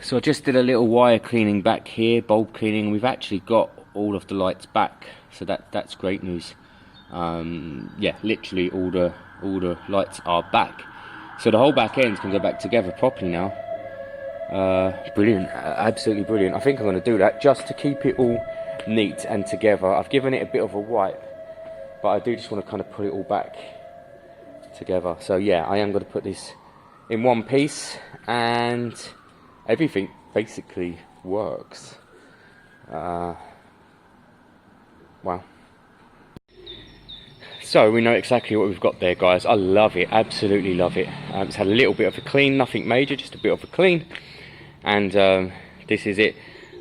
So I just did a little wire cleaning back here, bulb cleaning. We've actually got all of the lights back, so that's great news. Yeah, literally all the lights are back, so the whole back end can go back together properly now. Brilliant, absolutely brilliant. I think I'm going to do that just to keep it all neat and together. I've given it a bit of a wipe, but I do just want to kind of put it all back together. So yeah, I am going to put this in one piece, and everything basically works. Wow. So we know exactly what we've got there, guys. I love it, absolutely love it. It's had a little bit of a clean, nothing major, just a bit of a clean, and this is it.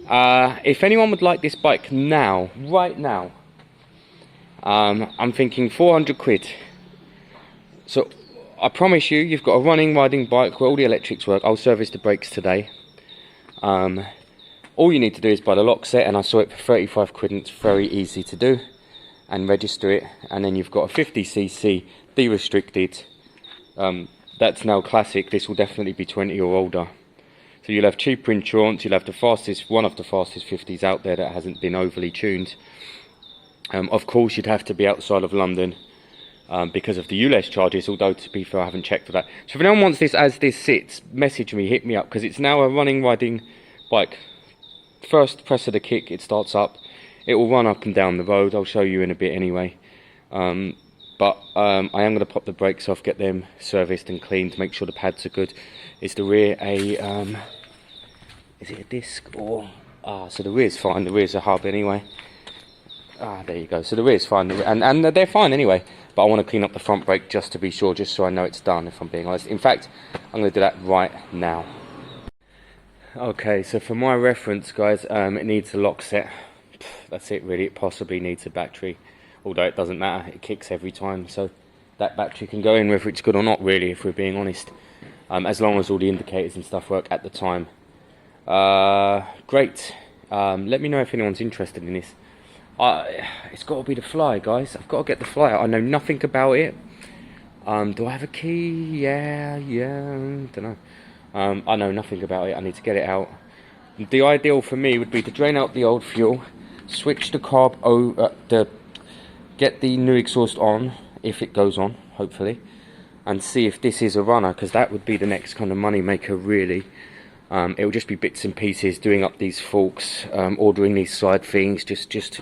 If anyone would like this bike now, right now, I'm thinking 400 quid. So I promise you, you've got a running, riding bike where all the electrics work. I'll service the brakes today. All you need to do is buy the lock set, and I saw it for 35 quid, and it's very easy to do, and register it. And then you've got a 50cc de-restricted. That's now classic. This will definitely be 20 or older. So you'll have cheaper insurance. You'll have the fastest, one of the fastest 50s out there that hasn't been overly tuned. Of course, you'd have to be outside of London. Because of the ULEZ charges, although to be fair, I haven't checked for that. So if anyone wants this as this sits, message me, hit me up, because it's now a running, riding bike. First press of the kick, it starts up. It will run up and down the road. I'll show you in a bit anyway. But I am going to pop the brakes off, get them serviced and cleaned, make sure the pads are good. Is the rear a, is it a disc or, so the rear's fine, the rear's a hub anyway. There you go, so the rear's fine, and they're fine anyway. But I want to clean up the front brake just to be sure, just so I know it's done, if I'm being honest. In fact, I'm going to do that right now. Okay, so for my reference, guys, it needs a lock set. That's it, really. It possibly needs a battery, although it doesn't matter. It kicks every time, so that battery can go in whether it's good or not, really, if we're being honest. As long as all the indicators and stuff work at the time. Great. Let me know if anyone's interested in this. It's got to be the Fly, guys. I've got to get the Fly out. I know nothing about it. Do I have a key? Yeah, don't know. I know nothing about it. I need to get it out. The ideal for me would be to drain out the old fuel, switch the carb over, get the new exhaust on, if it goes on, hopefully, and see if this is a runner, because that would be the next kind of money maker, really. It will just be bits and pieces, doing up these forks, ordering these side things, just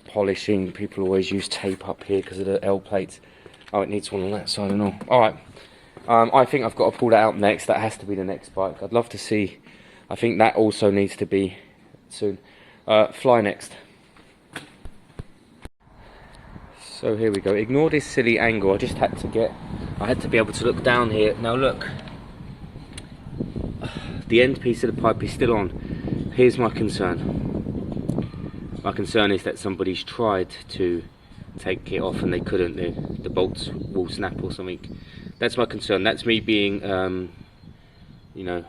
polishing. People always use tape up here because of the L plates. Oh, it needs one on that side and all. Alright, I think I've got to pull that out next. That has to be the next bike. I'd love to see. I think that also needs to be soon. Fly next. So here we go. Ignore this silly angle. I had to be able to look down here. Now look, the end piece of the pipe is still on. Here's my concern. My concern is that somebody's tried to take it off and they couldn't. The bolts will snap or something. That's my concern. That's me being, you know,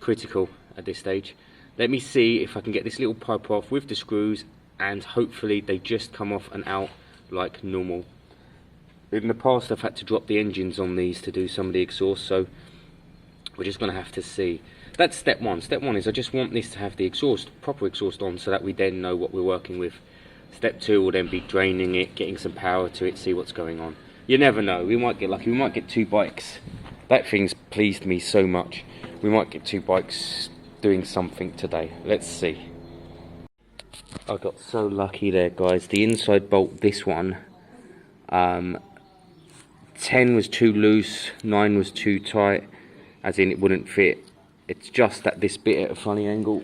critical at this stage. Let me see if I can get this little pipe off with the screws, and hopefully they just come off and out like normal. In the past, I've had to drop the engines on these to do some of the exhaust, so we're just going to have to see. That's step one. Step one is I just want this to have the exhaust, proper exhaust on, so that we then know what we're working with. Step two will then be draining it, getting some power to it, see what's going on. You never know, we might get lucky, we might get two bikes. That thing's pleased me so much. We might get two bikes doing something today. Let's see. I got so lucky there, guys. The inside bolt, this one, 10 was too loose, 9 was too tight, as in it wouldn't fit. It's just that this bit at a funny angle.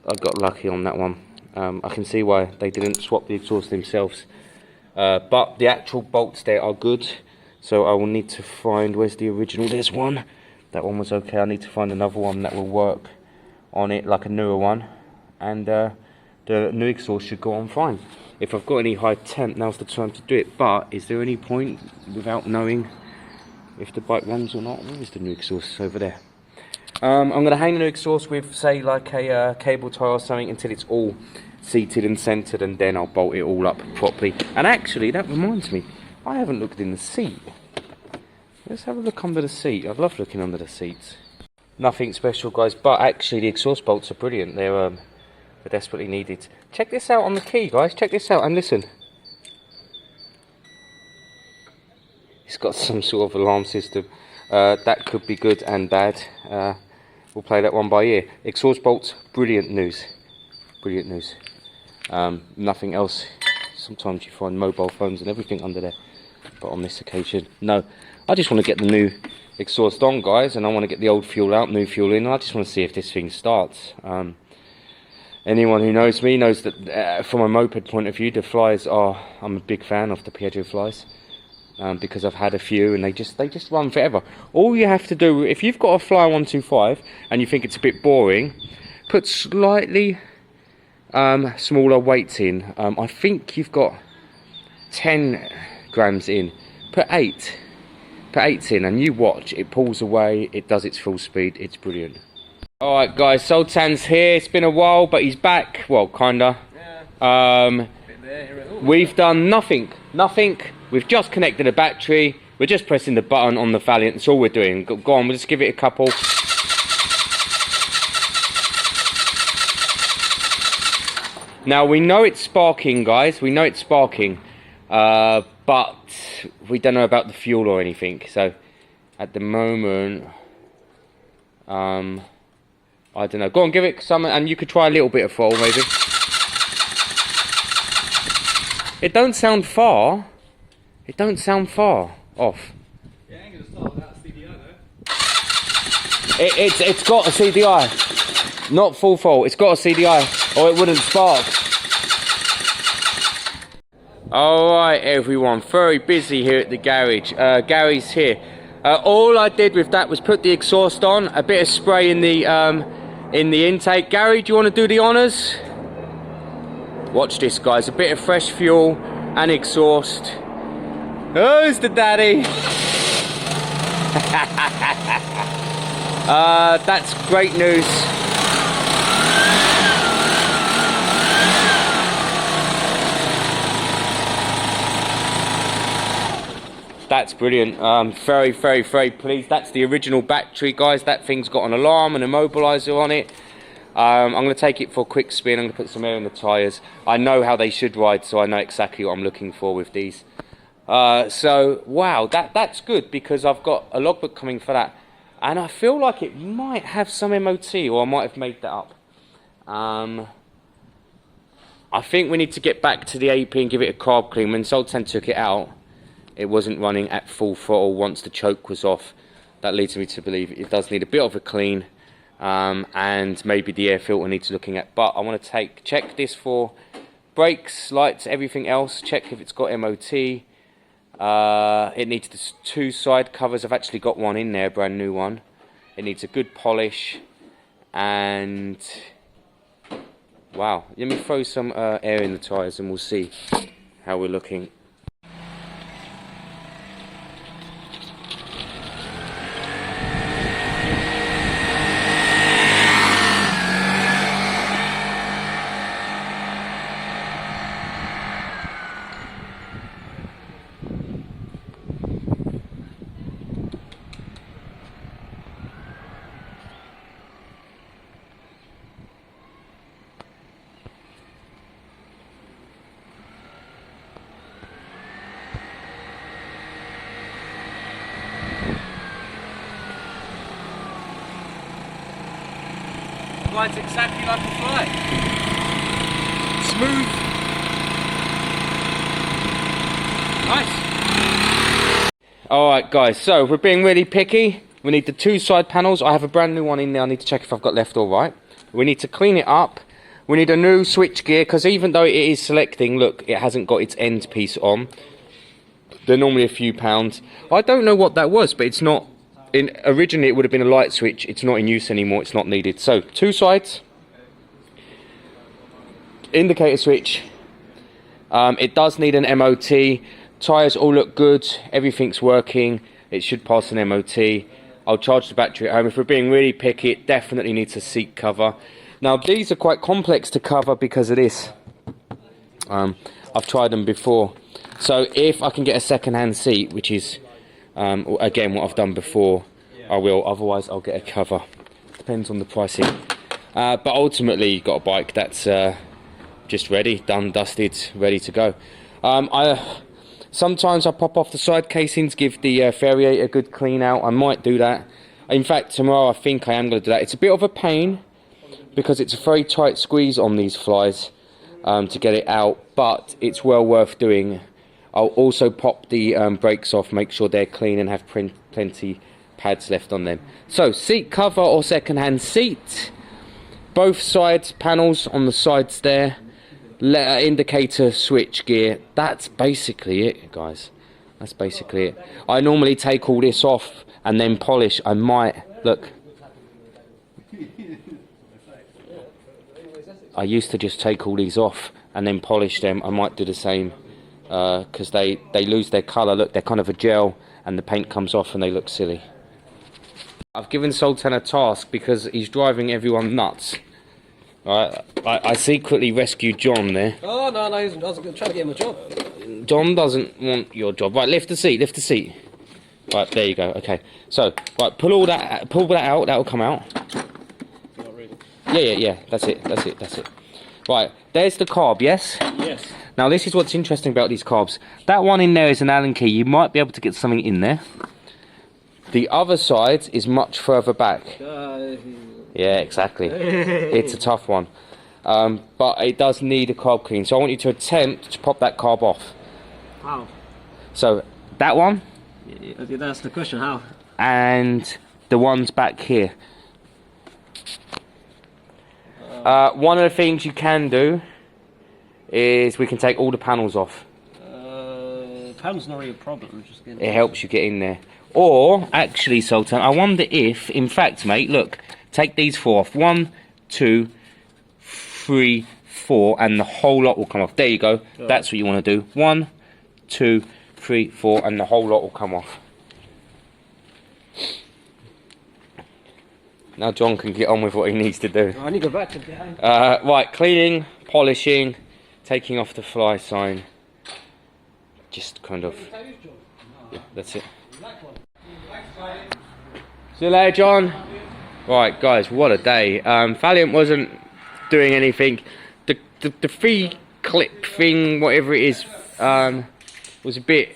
I got lucky on that one. I can see why they didn't swap the exhaust themselves. But the actual bolts there are good. So I will need to find, where's the original? There's one. That one was okay. I need to find another one that will work on it, like a newer one. And the new exhaust should go on fine. If I've got any high temp, now's the time to do it. But is there any point without knowing if the bike runs or not? Where is the new exhaust? Over there. I'm going to hang the new exhaust with, say, like a cable tie or something until it's all seated and centered, and then I'll bolt it all up properly. And actually, that reminds me, I haven't looked in the seat. Let's have a look under the seat. I love looking under the seats. Nothing special, guys, but actually the exhaust bolts are brilliant. They're desperately needed. Check this out on the key, guys. Check this out and listen. It's got some sort of alarm system. That could be good and bad. We'll play that one by ear. Exhaust bolts, brilliant news. Brilliant news. Nothing else. Sometimes you find mobile phones and everything under there, but on this occasion, no. I just want to get the new exhaust on, guys, and I want to get the old fuel out, new fuel in. I just want to see if this thing starts. Anyone who knows me knows that from a moped point of view, the flies are, I'm a big fan of the Piaggio flies. Because I've had a few and they just run forever. All you have to do, if you've got a Fly 125 and you think it's a bit boring, put slightly smaller weights in. I think you've got 10 grams in. Put 8 in and you watch. It pulls away, it does its full speed. It's brilliant. Alright guys, Sultan's here. It's been a while, but he's back. Well, kinda. Yeah. We've done nothing. We've just connected a battery. We're just pressing the button on the Valiant. That's all we're doing. Go on, we'll just give it a couple. Now, we know it's sparking, guys. We know it's sparking. But we don't know about the fuel or anything. So, at the moment, I don't know. Go on, give it some, and you could try a little bit of throttle, maybe. It don't sound far. It don't sound far off. Yeah, I ain't gonna start without CDI though. It's got a CDI. Not full fault. It's got a CDI, or it wouldn't spark. Alright everyone, very busy here at the garage. Gary's here. All I did with that was put the exhaust on, a bit of spray in the intake. Gary, do you want to do the honours? Watch this, guys. A bit of fresh fuel and exhaust. Who's the daddy? That's great news. That's brilliant. Very, very, very pleased. That's the original battery, guys. That thing's got an alarm and a immobilizer on it. I'm going to take it for a quick spin. I'm going to put some air in the tyres. I know how they should ride, so I know exactly what I'm looking for with these. So, wow, that's good because I've got a logbook coming for that. And I feel like it might have some MOT, or I might have made that up. I think we need to get back to the AP and give it a carb clean. When Sultan took it out, it wasn't running at full throttle once the choke was off. That leads me to believe it does need a bit of a clean. And maybe the air filter needs looking at, but I want to check this for brakes, lights, everything else. Check if it's got MOT. It needs the 2 side covers. I've actually got one in there, brand new one. It needs a good polish, and wow, let me throw some air in the tyres and we'll see how we're looking. Rides exactly like a Fly. Smooth. Nice. Alright guys, so we're being really picky. We need the 2 side panels. I have a brand new one in there. I need to check if I've got left or right. We need to clean it up. We need a new switch gear, because even though it is selecting, look, it hasn't got its end piece on. They're normally a few pounds. I don't know what that was, but it's not. Originally it would have been a light switch. It's not in use anymore. It's not needed. So 2 sides, indicator switch. It does need an MOT. Tyres all look good. Everything's working. It should pass an MOT. I'll charge the battery at home. If we're being really picky, it definitely needs a seat cover. Now these are quite complex to cover because of this. I've tried them before. So if I can get a second-hand seat, which is Again, what I've done before, I will. Otherwise, I'll get a cover. Depends on the pricing. But ultimately, you've got a bike that's just ready, done, dusted, ready to go. Sometimes I pop off the side casings, give the variator a good clean out. I might do that. In fact, tomorrow I think I am going to do that. It's a bit of a pain because it's a very tight squeeze on these flies to get it out, but it's well worth doing. I'll also pop the brakes off, make sure they're clean and have plenty pads left on them. So, seat cover or second-hand seat. Both sides, panels on the sides there. Indicator, switch gear. That's basically it, guys. That's basically it. I normally take all this off and then polish. I might, look. I used to just take all these off and then polish them. I might do the same because they lose their colour. Look, they're kind of a gel and the paint comes off and they look silly. I've given Sultan a task because he's driving everyone nuts. Right, I secretly rescued John there. Oh, no, I was trying to get him a job. John doesn't want your job. Right, lift the seat, lift the seat. Right, there you go, okay. So, right, pull that out, that'll come out. Not really. Yeah, that's it. Right, there's the carb, yes? Yes. Now, this is what's interesting about these carbs. That one in there is an Allen key. You might be able to get something in there. The other side is much further back. Yeah, exactly. It's a tough one. But it does need a carb clean. So I want you to attempt to pop that carb off. How? So, that one. Yeah, that's the question, how? And the ones back here. One of the things you can do is we can take all the panels off. Panels not really a problem. Just it helps you get in there. Or, actually, Sultan, I wonder if, in fact, mate, look, take these 4 off. 1, 2, 3, 4, and the whole lot will come off. There you go. Oh. That's what you want to do. 1, 2, 3, 4, and the whole lot will come off. Now John can get on with what he needs to do. Oh, I need to go back to behind. Right, cleaning, polishing, taking off the fly sign. Just kind of... Yeah, that's it. See you later, John. Right, guys, what a day. Valiant wasn't doing anything. The free clip thing, whatever it is, was a bit...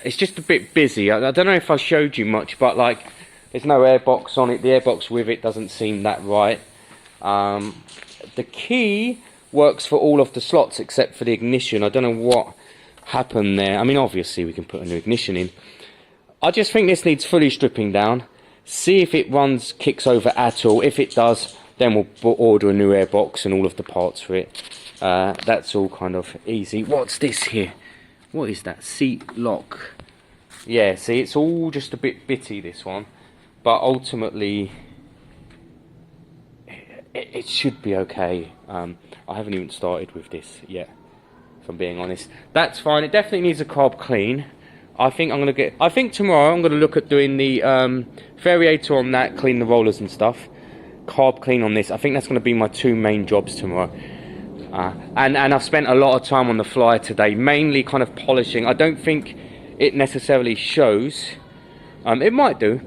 It's just a bit busy. I don't know if I showed you much, but like, there's no airbox on it. The airbox with it doesn't seem that right. The key works for all of the slots except for the ignition. I don't know what happened there. I mean, obviously we can put a new ignition in. I just think this needs fully stripping down. See if it kicks over at all. If it does, then we'll order a new airbox and all of the parts for it. That's all kind of easy. What's this here? What is that? Seat lock. Yeah, see, it's all just a bit bitty, this one. But ultimately, it should be okay. I haven't even started with this yet, if I'm being honest. That's fine. It definitely needs a carb clean. I think tomorrow I'm gonna look at doing the variator on that, clean the rollers and stuff. Carb clean on this. I think that's gonna be my 2 main jobs tomorrow. And I've spent a lot of time on the fly today, mainly kind of polishing. I don't think it necessarily shows. It might do,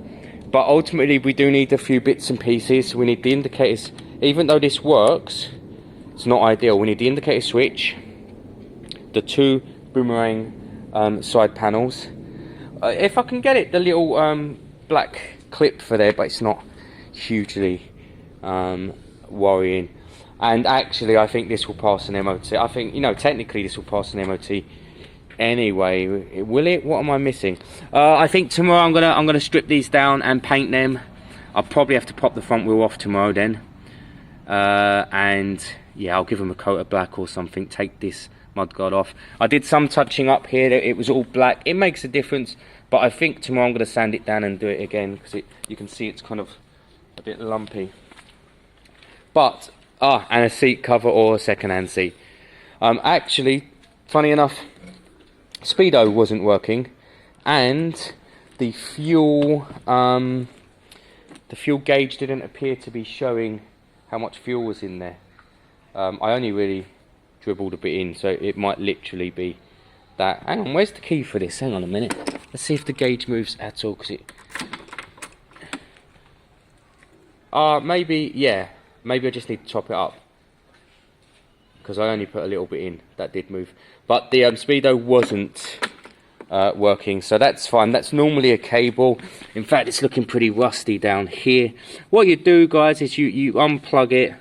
but ultimately we do need a few bits and pieces. We need the indicators. Even though this works, it's not ideal. We need the indicator switch, the 2 boomerang side panels. If I can get it, the little black clip for there, but it's not hugely worrying. And actually, I think this will pass an MOT. I think, you know, technically this will pass an MOT anyway. Will it? What am I missing? I think tomorrow I'm gonna strip these down and paint them. I'll probably have to pop the front wheel off tomorrow then. And yeah, I'll give them a coat of black or something. Take this mudguard off. I did some touching up here. It was all black. It makes a difference, but I think tomorrow I'm gonna sand it down and do it again because you can see it's kind of a bit lumpy. But and a seat cover or a second-hand seat. Actually, funny enough, speedo wasn't working, and the fuel gauge didn't appear to be showing how much fuel was in there. I only really dribbled a bit in, so it might literally be that. Hang on, where's the key for this? Hang on a minute. Let's see if the gauge moves at all, because it... maybe, yeah. Maybe I just need to top it up. Because I only put a little bit in. That did move. But the speedo wasn't working, so that's fine. That's normally a cable. In fact, it's looking pretty rusty down here. What you do, guys, is you unplug it.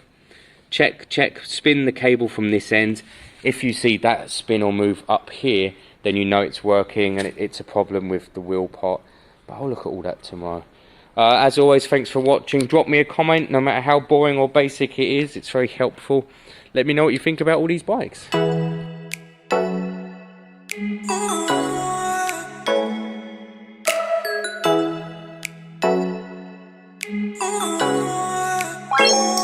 Check, spin the cable from this end. If you see that spin or move up here, then you know it's working and it's a problem with the wheel part. But I'll look at all that tomorrow. As always, thanks for watching. Drop me a comment, no matter how boring or basic it is. It's very helpful. Let me know what you think about all these bikes. Oh,